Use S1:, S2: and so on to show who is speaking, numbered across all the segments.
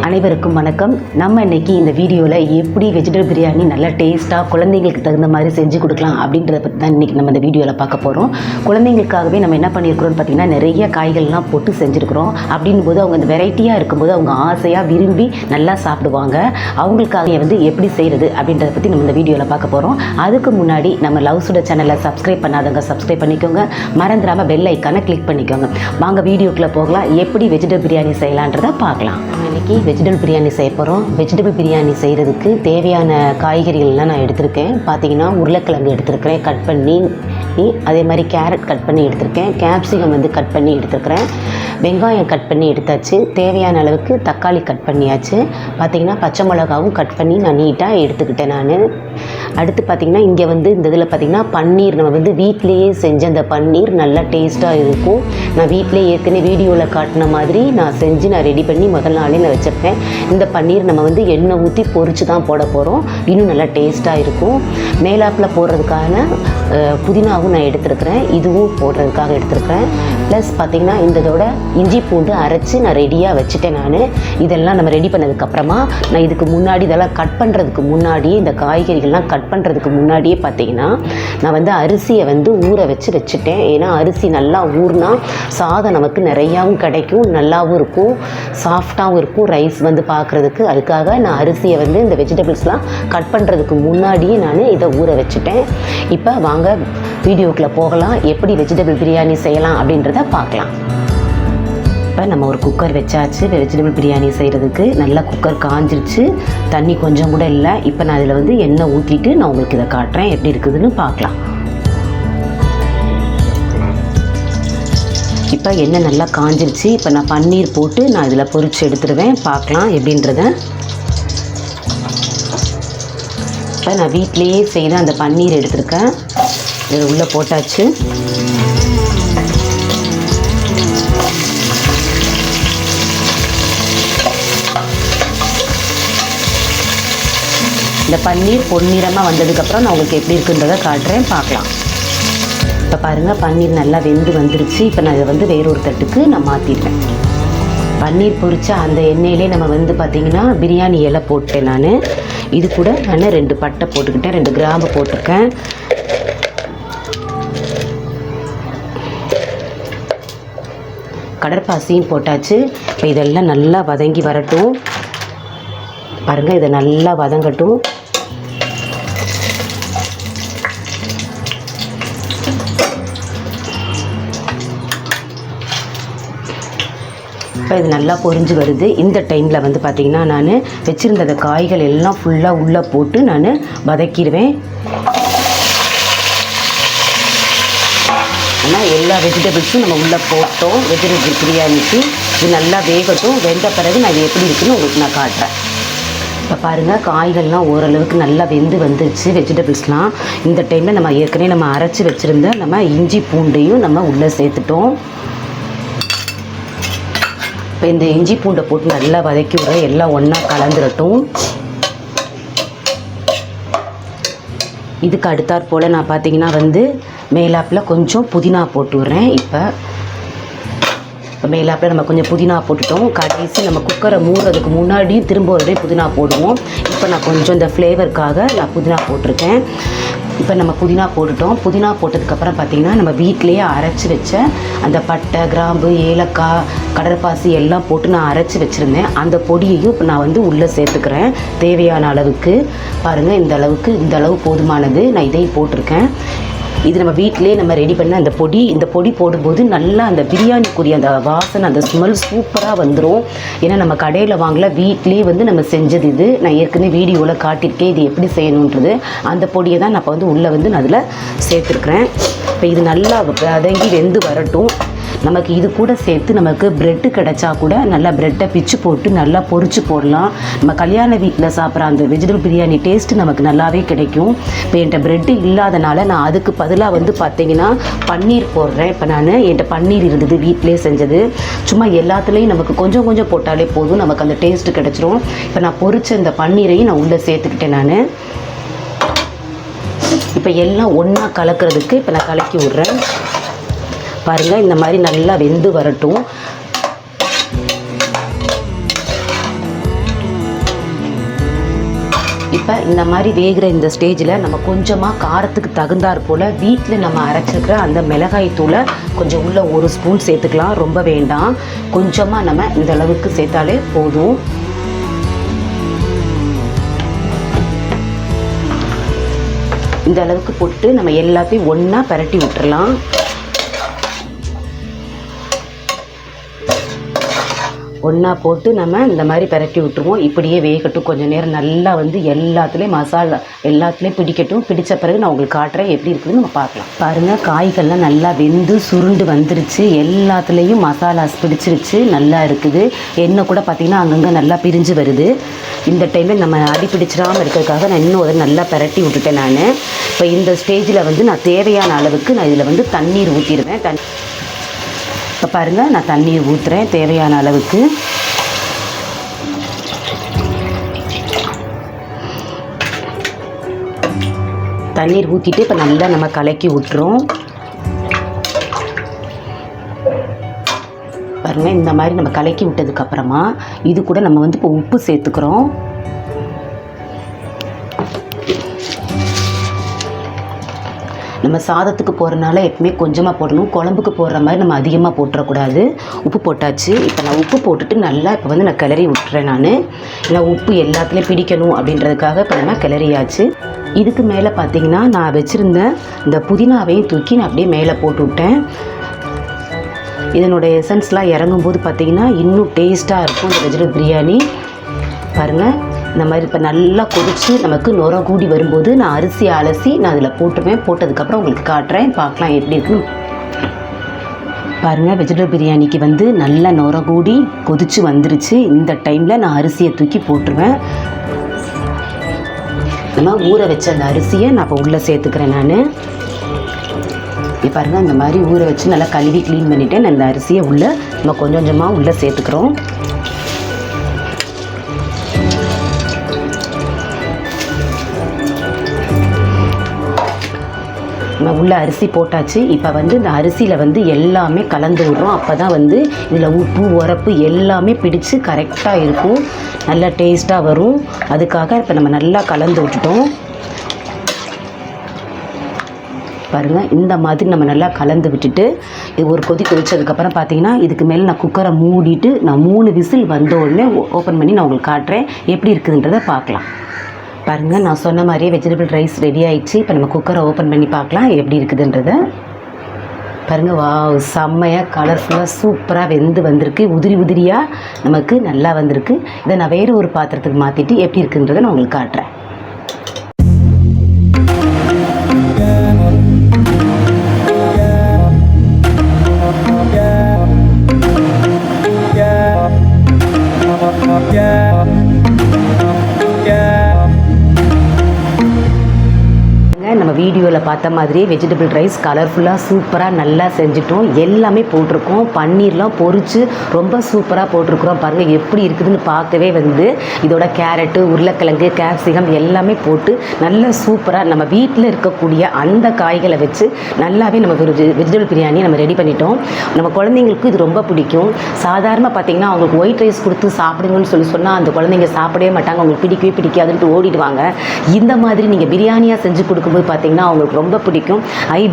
S1: அனைவருக்கும் வணக்கம். நம்ம இன்னைக்கு இந்த வீடியோவில் எப்படி வெஜிடபிள் பிரியாணி நல்லா டேஸ்ட்டாக குழந்தைங்களுக்கு தகுந்த மாதிரி செஞ்சு கொடுக்கலாம் அப்படின்றத பற்றி தான் இன்றைக்கி நம்ம இந்த வீடியோவில் பார்க்க போகிறோம். குழந்தைங்களுக்காகவே நம்ம என்ன பண்ணியிருக்கிறோம்னு பார்த்திங்கன்னா நிறைய காய்கள்லாம் போட்டு செஞ்சுருக்கிறோம். அப்படின்னும் போது அவங்க அந்த வெரைட்டியாக இருக்கும்போது அவங்க ஆசையாக விரும்பி நல்லா சாப்பிடுவாங்க. அவங்களுக்காக எப்படி செய்கிறது அப்படின்றத பற்றி நம்ம இந்த வீடியோவில் பார்க்க போகிறோம். அதுக்கு முன்னாடி நம்ம லவ் சுட சேனலை சப்ஸ்கிரைப் பண்ணாதவங்க சப்ஸ்கிரைப் பண்ணிக்கோங்க. மறந்துடாமல் பெல் ஐக்கானை கிளிக் பண்ணிக்கோங்க. வாங்க வீடியோக்குள்ளே போகலாம். எப்படி வெஜிடபிள் பிரியாணி செய்யலான்றதை பார்க்கலாம். இன்றைக்கி வெஜிடபிள் பிரியாணி செய்ய போகிறோம். வெஜிடபிள் பிரியாணி செய்கிறதுக்கு தேவையான காய்கறிகள்லாம் நான் எடுத்திருக்கேன். பார்த்திங்கன்னா உருளைக்கிழங்கு எடுத்துருக்கிறேன் கட் பண்ணி, அதே மாதிரி கேரட் கட் பண்ணி எடுத்திருக்கேன், கேப்சிகம் கட் பண்ணி எடுத்துருக்கிறேன், வெங்காயம் கட் பண்ணி எடுத்தாச்சு, தேவையான அளவுக்கு தக்காளி கட் பண்ணியாச்சு. பார்த்திங்கன்னா பச்சை மிளகாவும் கட் பண்ணி நான் நீட்டாக எடுத்துக்கிட்டேன். நான் அடுத்து பார்த்திங்கன்னா இங்கே இந்த இதில் பார்த்திங்கன்னா பன்னீர் நம்ம வீட்டிலையே செஞ்ச அந்த பன்னீர் நல்லா டேஸ்ட்டாக இருக்கும். நான் வீட்டிலே ஏற்கனவே வீடியோவில் காட்டின மாதிரி நான் செஞ்சு நான் ரெடி பண்ணி முதல் நாளே நான் வச்சுருப்பேன். இந்த பன்னீர் நம்ம எண்ணெய் ஊற்றி பொரித்து தான் போட போகிறோம். இன்னும் நல்லா டேஸ்ட்டாக இருக்கும். மேலாப்பில் போடுறதுக்கான புதினாவும் நான் எடுத்துருக்கிறேன், இதுவும் போடுறதுக்காக எடுத்துருக்கிறேன். ப்ளஸ் பார்த்திங்கன்னா இதோட இஞ்சி பூண்டு அரைச்சி நான் ரெடியாக வச்சுட்டேன். நான் இதெல்லாம் நம்ம ரெடி பண்ணதுக்கப்புறமா நான் இதுக்கு முன்னாடி இதெல்லாம் கட் பண்ணுறதுக்கு முன்னாடியே இந்த காய்கறிகள்லாம் கட் பண்ணுறதுக்கு முன்னாடியே பார்த்திங்கன்னா நான் அரிசியை ஊற வச்சுட்டேன். ஏன்னா அரிசி நல்லா ஊறினா சாதம் நமக்கு நிறையாவும் கிடைக்கும், நல்லாவும் இருக்கும், சாஃப்டாகவும் இருக்கும் ரைஸ் பார்க்குறதுக்கு. அதுக்காக நான் அரிசியை இந்த வெஜிடபிள்ஸ்லாம் கட் பண்ணுறதுக்கு முன்னாடியே நான் இதை ஊற வச்சுட்டேன். இப்போ வாங்க வீடியோக்குள்ளே போகலாம். எப்படி வெஜிடபிள் பிரியாணி செய்யலாம் அப்படின்றத பார்க்கலாம். இப்போ நம்ம ஒரு குக்கர் வச்சாச்சு. வெஜிடபிள் பிரியாணி செய்கிறதுக்கு நல்லா குக்கர் காஞ்சிருச்சு, தண்ணி கொஞ்சம் கூட இல்லை. இப்போ நான் அதில் எண்ணெய் ஊற்றிட்டு நான் உங்களுக்கு இதை காட்டுறேன், எப்படி இருக்குதுன்னு பார்க்கலாம். இப்போ எண்ணெய் நல்லா காஞ்சிருச்சு. இப்போ நான் பன்னீர் போட்டு நான் இதில் பொரிச்சு எடுத்துடுவேன். பார்க்கலாம் எப்படின்றத. இப்போ நான் வீட்டிலையே செய்த அந்த பன்னீர் எடுத்துருக்கேன், இதில் உள்ளே போட்டாச்சு. இந்த பன்னீர் பொன்னிறமாக வந்ததுக்கப்புறம் நான் உங்களுக்கு எப்படி இருக்குன்றதை காட்டுறேன், பார்க்கலாம். இப்போ பாருங்கள் பன்னீர் நல்லா வெந்து வந்துருச்சு. இப்போ நான் இதை வேறொரு தட்டுக்கு நான் மாற்றிடுவேன். பன்னீர் பொரிச்ச அந்த எண்ணெயிலே நம்ம பார்த்திங்கன்னா பிரியாணி இலை போட்டேன். நான் இது கூட நான் 2 பட்டை போட்டுக்கிட்டேன், 2 கிராம்பு போட்டிருக்கேன். கடற்பாசியும் போட்டாச்சு. இப்போ இதெல்லாம் நல்லா வதங்கி வரட்டும். பாருங்கள் இதை நல்லா வதங்கட்டும். இப்போ இது நல்லா பொரிஞ்சு வருது. இந்த டைமில் பார்த்திங்கன்னா நான் வச்சுருந்த காய்கள் எல்லாம் ஃபுல்லாக உள்ளே போட்டு நான் வதக்கிடுவேன். ஆனால் எல்லா வெஜிடபிள்ஸும் நம்ம உள்ளே போட்டோம். வெஜிடபிள் பிரியாணிக்கு இது நல்லா வேகட்டும். வெந்த பிறகு நான் இது எப்படி இருக்குன்னு உங்களுக்கு நான் காட்டுறேன். இப்போ பாருங்கள் காய்கள்லாம் ஓரளவுக்கு நல்லா வெந்து வந்துருச்சு வெஜிடபிள்ஸ்லாம். இந்த டைமில் நம்ம ஏற்கனவே நம்ம அரைச்சி வச்சுருந்த நம்ம இஞ்சி பூண்டையும் நம்ம உள்ளே சேர்த்துட்டோம். இப்போ இந்த இஞ்சி பூண்டை போட்டு நல்லா வதக்கி விட எல்லாம் ஒன்றா கலந்துடட்டும். இதுக்கு அடுத்தாற் போல் நான் பார்த்திங்கன்னா மேலாப்பில் கொஞ்சம் புதினா போட்டு விட்றேன். இப்போ மேலாப்பில் நம்ம கொஞ்சம் புதினா போட்டுட்டோம். கடைசி நம்ம குக்கரை மூடுறதுக்கு முன்னாடியும் திரும்ப ஒரு புதினா போடுவோம். இப்போ நான் கொஞ்சம் இந்த ஃப்ளேவருக்காக நான் புதினா போட்டிருக்கேன். இப்போ நம்ம புதினா போட்டுட்டோம். புதினா போட்டதுக்கப்புறம் பார்த்திங்கன்னா நம்ம வீட்டிலையே அரைச்சி வச்ச அந்த பட்டை, கிராம்பு, ஏலக்காய், கடற்பாசி எல்லாம் போட்டு நான் அரைச்சி வச்சுருந்தேன். அந்த பொடியையும் இப்போ நான் உள்ளே சேர்த்துக்கிறேன் தேவையான அளவுக்கு. பாருங்கள் இந்த அளவு போதுமானது. நான் இதையும் போட்டிருக்கேன். இது நம்ம வீட்டிலே நம்ம ரெடி பண்ண அந்த பொடி. இந்த பொடி போடும்போது நல்லா அந்த பிரியாணிக்குரிய அந்த வாசனை, அந்த ஸ்மெல் சூப்பராக வந்துடும். ஏன்னா நம்ம கடையில் வாங்கல, வீட்டிலே நம்ம செஞ்சது இது. நான் ஏற்கனவே வீடியோவில் காட்டியிருக்கேன் இது எப்படி செய்யணுன்றது. அந்த பொடியை தான் நான் இப்போ உள்ளே நான் அதில் சேர்த்துருக்குறேன். இப்போ இது நல்லா வதங்கி வெந்து வரட்டும். நமக்கு இது கூட சேர்த்து நமக்கு ப்ரெட்டு கிடச்சா கூட நல்லா ப்ரெட்டை பிச்சு போட்டு நல்லா பொரிச்சு போடலாம். நம்ம கல்யாண வீட்டில் சாப்பிட்ற அந்த வெஜிடபிள் பிரியாணி டேஸ்ட்டு நமக்கு நல்லாவே கிடைக்கும். இப்போ என்கிட்ட ப்ரெட்டு இல்லாதனால நான் அதுக்கு பதிலாக பார்த்திங்கன்னா பன்னீர் போடுறேன். இப்போ நான் என்கிட்ட பன்னீர் இருந்தது வீட்டிலே செஞ்சது. சும்மா எல்லாத்துலேயும் நமக்கு கொஞ்சம் கொஞ்சம் போட்டாலே போதும், நமக்கு அந்த டேஸ்ட்டு கிடச்சிரும். இப்போ நான் பொரிச்ச இந்த பன்னீரையும் நான் உள்ளே சேர்த்துக்கிட்டேன். நான் இப்போ எல்லாம் ஒன்றா கலக்கிறதுக்கு இப்போ நான் கலக்கி விட்றேன். பாருங்கள் இந்த மாதிரி நல்லா வெந்து வரட்டும். இப்போ இந்த மாதிரி வேகிற இந்த ஸ்டேஜில் நம்ம கொஞ்சமாக காரத்துக்கு தகுந்தாற் போல் வீட்டில் நம்ம அரைச்சிருக்கிற அந்த மிளகாய் தூளை கொஞ்சம் உள்ள 1 ஸ்பூன் சேர்த்துக்கலாம். ரொம்ப வேண்டாம், கொஞ்சமாக நம்ம இந்த அளவுக்கு சேர்த்தாலே போதும். இந்த அளவுக்கு போட்டு நம்ம எல்லாத்தையும் ஒன்றா பரட்டி விட்டுறலாம். ஒன்றா போட்டு நம்ம இந்த மாதிரி பரட்டி விட்டுருவோம். இப்படியே வேகட்டும் கொஞ்சம் நேரம். நல்லா வந்து எல்லாத்துலேயும் மசாலா எல்லாத்துலேயும் பிடிக்கட்டும். பிடிச்ச பிறகு நான் உங்களுக்கு காட்டுறேன் எப்படி இருக்குதுன்னு நம்ம பார்க்கலாம். பாருங்கள், காய்கள்லாம் நல்லா வெந்து சுருண்டு வந்துருச்சு. எல்லாத்துலேயும் மசாலாஸ் பிடிச்சிருச்சு, நல்லா இருக்குது. எண்ணெய் கூட பார்த்திங்கன்னா அங்கங்கே நல்லா பிரிஞ்சு வருது. இந்த டைமில் நம்ம அடி பிடிச்சிடாமல் இருக்கிறதுக்காக நான் இன்னும் அதை நல்லா பரட்டி விட்டுட்டேன். நான் இப்போ இந்த ஸ்டேஜில் வந்து நான் தேவையான அளவுக்கு நான் இதில் வந்து தண்ணீர் ஊற்றிடுவேன். இப்போ பாருங்கள், நான் தண்ணீர் ஊற்றுறேன் தேவையான அளவுக்கு. தண்ணீர் ஊற்றிட்டு இப்போ நல்லா நம்ம கலக்கி விட்டுறோம். பாருங்கள், இந்த மாதிரி நம்ம கலக்கி விட்டதுக்கப்புறமா இது கூட நம்ம வந்து இப்போ உப்பு சேர்த்துக்கிறோம். நம்ம சாதத்துக்கு போடுறதுனால எப்பவுமே கொஞ்சமாக போடணும். குழம்புக்கு போடுற மாதிரி நம்ம அதிகமாக போட்டுறக்கூடாது. உப்பு போட்டாச்சு. இப்போ நான் உப்பு போட்டுட்டு நல்லா இப்போ வந்து நான் கிளறி விட்டுறேன். நான் உப்பு எல்லாத்துலேயும் பிடிக்கணும் அப்படின்றதுக்காக இப்போ நம்ம கிளறியாச்சு. இதுக்கு மேலே பார்த்தீங்கன்னா நான் வச்சுருந்த இந்த புதினாவையும் தூக்கி நான் அப்படியே மேலே போட்டு விட்டேன். இதனுடைய எசன்ஸ்லாம் இறங்கும்போது பார்த்திங்கன்னா இன்னும் டேஸ்ட்டாக இருக்கும் இந்த வெஜிடபிள் பிரியாணி. பாருங்கள், இந்த மாதிரி இப்போ நல்லா கொதித்து நமக்கு நுர கூடி வரும்போது நான் அரிசி அலசி நான் அதில் போட்டுருவேன். போட்டதுக்கப்புறம் உங்களுக்கு காட்டுறேன், பார்க்கலாம் எப்படி இருக்குன்னு. பாருங்கள், வெஜிடபிள் பிரியாணிக்கு வந்து நல்லா நுர கூடி கொதித்து வந்துருச்சு. இந்த டைமில் நான் அரிசியை தூக்கி போட்டுருவேன். நம்ம ஊற வச்ச அந்த அரிசியை நான் இப்போ உள்ளே சேர்த்துக்கிறேன். நான் இப்போ பாருங்கள், இந்த மாதிரி ஊற வச்சு நல்லா கழுவி க்ளீன் பண்ணிவிட்டேன். அந்த அரிசியை உள்ளே நம்ம கொஞ்சம் கொஞ்சமாக உள்ளே சேர்த்துக்கிறோம். நம்ம உள்ள அரிசி போட்டாச்சு. இப்போ வந்து இந்த அரிசியில் வந்து எல்லாமே கலந்து விடுறோம். அப்போ தான் வந்து இதில் உப்பு உரப்பு எல்லாமே பிடிச்சு கரெக்டாக இருக்கும், நல்லா டேஸ்ட்டாக வரும். அதுக்காக இப்போ நம்ம நல்லா கலந்து விட்டுட்டோம். பாருங்கள், இந்த மாதிரி நம்ம நல்லா கலந்து விட்டுட்டு இது ஒரு கொதி கொதிச்சதுக்கப்புறம் பார்த்தீங்கன்னா இதுக்கு மேலே நான் குக்கரை மூடிட்டு நான் 3 விசில் வந்த உடனே ஓப்பன் பண்ணி நான் உங்களுக்கு காட்டுறேன் எப்படி இருக்குதுன்றதை பார்க்கலாம். பாருங்கள், நான் சொன்ன மாதிரியே வெஜிடபிள் ரைஸ் ரெடி ஆயிடுச்சு. இப்போ நம்ம குக்கரை ஓப்பன் பண்ணி பார்க்கலாம் எப்படி இருக்குதுன்றதை. பாருங்கள், வா, செம்மையாக கலர்ஃபுல்லாக சூப்பராக வெந்து வந்திருக்கு. உதிரி உதிரியாக நமக்கு நல்லா வந்திருக்கு. இதை நான் வேறு ஒரு பாத்திரத்துக்கு மாற்றிட்டு எப்படி இருக்குன்றதை நான் உங்களுக்கு காட்டுறேன். நம்ம வீடியோவில் பார்த்த மாதிரியே வெஜிடபிள் ரைஸ் கலர்ஃபுல்லாக சூப்பராக நல்லா செஞ்சுட்டோம். எல்லாமே போட்டிருக்கோம். பன்னீர்லாம் பொரித்து ரொம்ப சூப்பராக போட்டிருக்கிறோம். பாருங்கள் எப்படி இருக்குதுன்னு பார்க்கவே வந்து இதோட கேரட்டு, உருளைக்கிழங்கு, கேப்சிகம் எல்லாமே போட்டு நல்ல சூப்பராக நம்ம வீட்டில் இருக்கக்கூடிய அந்த காய்களை வச்சு நல்லாவே நம்ம வெஜிடபிள் பிரியாணி நம்ம ரெடி பண்ணிட்டோம். நம்ம குழந்தைங்களுக்கு இது ரொம்ப பிடிக்கும். சாதாரணமாக பார்த்திங்கன்னா அவங்களுக்கு ஒயிட் ரைஸ் கொடுத்து சாப்பிடுங்கன்னு சொன்னால் அந்த குழந்தைங்க சாப்பிடவே மாட்டாங்க, அவங்களுக்கு பிடிக்கவே பிடிக்காதுன்ட்டு ஓடிடுவாங்க. இந்த மாதிரி நீங்கள் பிரியாணியாக செஞ்சு கொடுக்கும்போது பார்த்திங்கன்னா அவங்களுக்கு ரொம்ப பிடிக்கும்.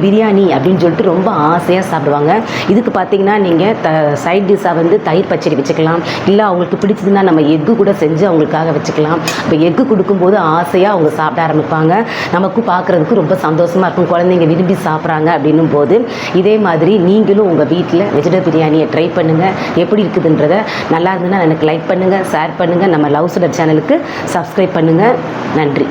S1: பிரியாணி அப்படின்னு சொல்லிட்டு ரொம்ப ஆசையாக சாப்பிடுவாங்க. இதுக்கு பார்த்திங்கன்னா நீங்கள் சைட் டிஷ்ஷாக வந்து தயிர் பச்சடி வச்சுக்கலாம். இல்லை அவங்களுக்கு பிடிச்சதுன்னா நம்ம எக்கு கூட செஞ்சு அவங்களுக்காக வச்சுக்கலாம். இப்போ எக்கு கொடுக்கும்போது ஆசையாக அவங்க சாப்பிட ஆரம்பிப்பாங்க. நமக்கு பார்க்குறதுக்கு ரொம்ப சந்தோஷமாக இருக்கும், குழந்தைங்க விரும்பி சாப்பிட்றாங்க அப்படின்னும் போது. இதே மாதிரி நீங்களும் உங்கள் வீட்டில் வெஜிடபிள் பிரியாணியை ட்ரை பண்ணுங்கள். எப்படி இருக்குதுன்றதை நல்லா இருந்ததுன்னா எனக்கு லைக் பண்ணுங்கள், ஷேர் பண்ணுங்கள். நம்ம லவ் சுடர் சேனலுக்கு சப்ஸ்கிரைப் பண்ணுங்கள். நன்றி.